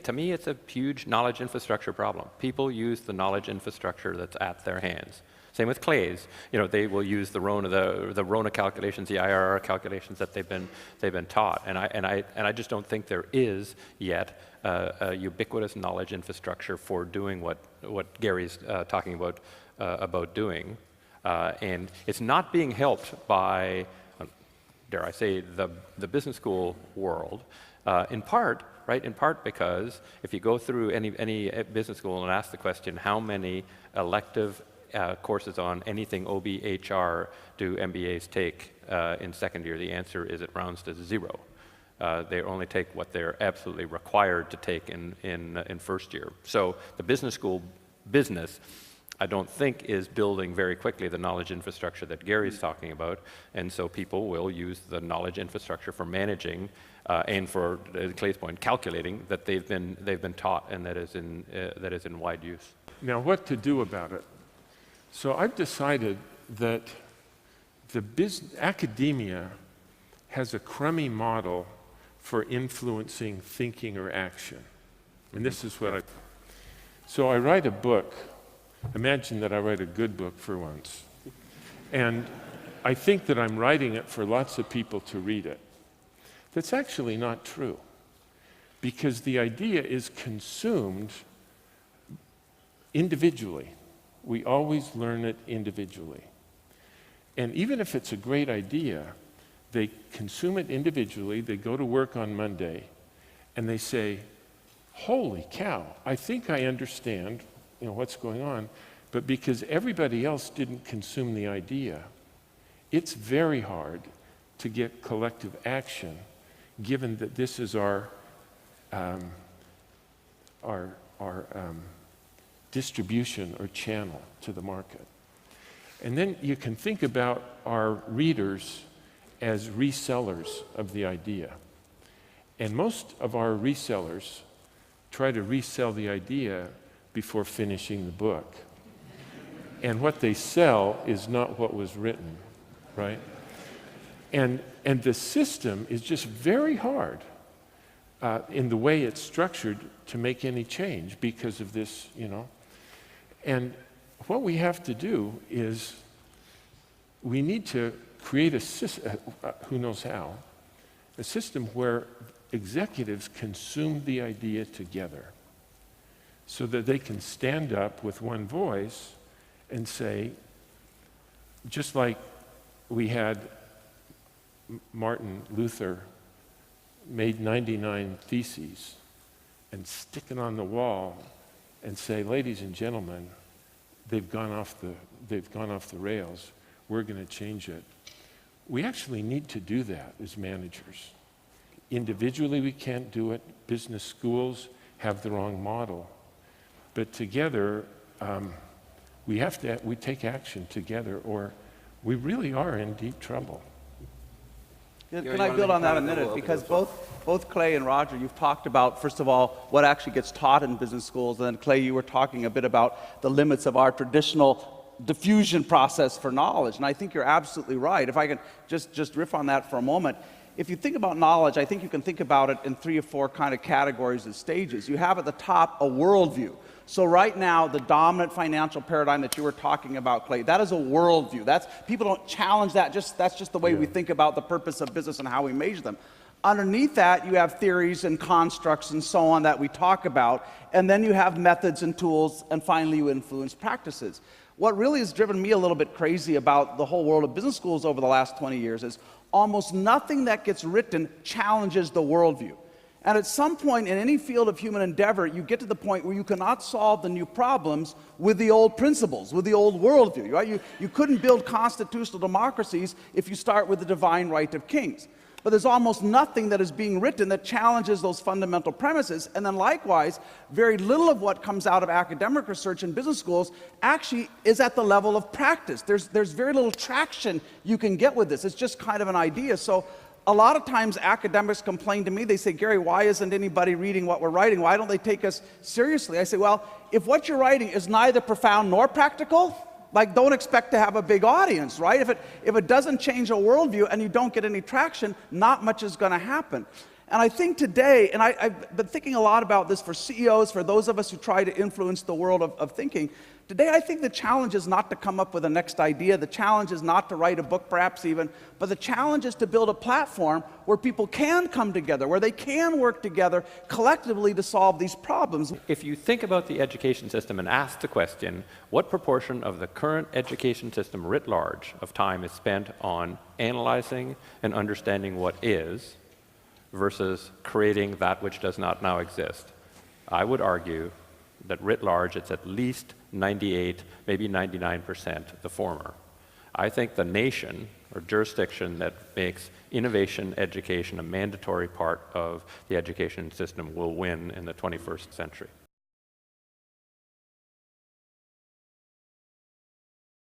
To me, it's a huge knowledge infrastructure problem. People use the knowledge infrastructure that's at their hands. Same with Clay's. You know, they will use the RONA calculations, the IRR calculations that they've been taught. And I just don't think there is yet a ubiquitous knowledge infrastructure for doing what Gary's talking about doing. And it's not being helped by, dare I say, the business school world, in part. Right, in part because if you go through any business school and ask the question, how many elective courses on anything OB/HR do MBAs take in second year, the answer is it rounds to 0. They only take what they're absolutely required to take in first year. So the business school business, I don't think, is building very quickly the knowledge infrastructure that Gary's talking about, and so people will use the knowledge infrastructure for managing and for Clay's point, calculating that they've been taught and that is in wide use. Now, what to do about it? So I've decided that academia has a crummy model for influencing thinking or action, and this is what So I write a book. Imagine that I write a good book for once, and I think that I'm writing it for lots of people to read it. That's actually not true, because the idea is consumed individually. We always learn it individually. And even if it's a great idea, they consume it individually, they go to work on Monday, and they say, holy cow, I think I understand what's going on, but because everybody else didn't consume the idea, it's very hard to get collective action, given that this is our distribution or channel to the market. And then you can think about our readers as resellers of the idea. And most of our resellers try to resell the idea before finishing the book. And what they sell is not what was written, right? And the system is just very hard in the way it's structured to make any change because of this, And what we have to do is we need to create a system, who knows how, a system where executives consume the idea together so that they can stand up with one voice and say, just like we had Martin Luther made 99 theses and stick it on the wall and say, ladies and gentlemen, they've gone off the rails. We're going to change it. We actually need to do that as managers. Individually, we can't do it. Business schools have the wrong model. But together, we take action together, or we really are in deep trouble. Can I build on that a minute? Because both Clay and Roger, you've talked about, first of all, what actually gets taught in business schools, and then Clay, you were talking a bit about the limits of our traditional diffusion process for knowledge, and I think you're absolutely right. If I can just riff on that for a moment. If you think about knowledge, I think you can think about it in 3 or 4 kind of categories and stages. You have at the top a worldview. So right now, the dominant financial paradigm that you were talking about, Clay, that is a worldview. People don't challenge that. That's just the way we think about the purpose of business and how we measure them. Underneath that, you have theories and constructs and so on that we talk about, and then you have methods and tools, and finally you influence practices. What really has driven me a little bit crazy about the whole world of business schools over the last 20 years is almost nothing that gets written challenges the worldview. And at some point in any field of human endeavor, you get to the point where you cannot solve the new problems with the old principles, with the old worldview, right? You couldn't build constitutional democracies if you start with the divine right of kings. But there's almost nothing that is being written that challenges those fundamental premises. And then likewise, very little of what comes out of academic research in business schools actually is at the level of practice. There's very little traction you can get with this. It's just kind of an idea. So a lot of times academics complain to me. They say, Gary, why isn't anybody reading what we're writing? Why don't they take us seriously? I say, well, if what you're writing is neither profound nor practical, don't expect to have a big audience, right? If it doesn't change a worldview and you don't get any traction, not much is going to happen. And I think today, and I've been thinking a lot about this for CEOs, for those of us who try to influence the world of thinking, today I think the challenge is not to come up with the next idea, the challenge is not to write a book perhaps even, but the challenge is to build a platform where people can come together, where they can work together collectively to solve these problems. If you think about the education system and ask the question, what proportion of the current education system writ large of time is spent on analyzing and understanding what is, versus creating that which does not now exist, I would argue that writ large it's at least 98, maybe 99% the former. I think the nation or jurisdiction that makes innovation education a mandatory part of the education system will win in the 21st century.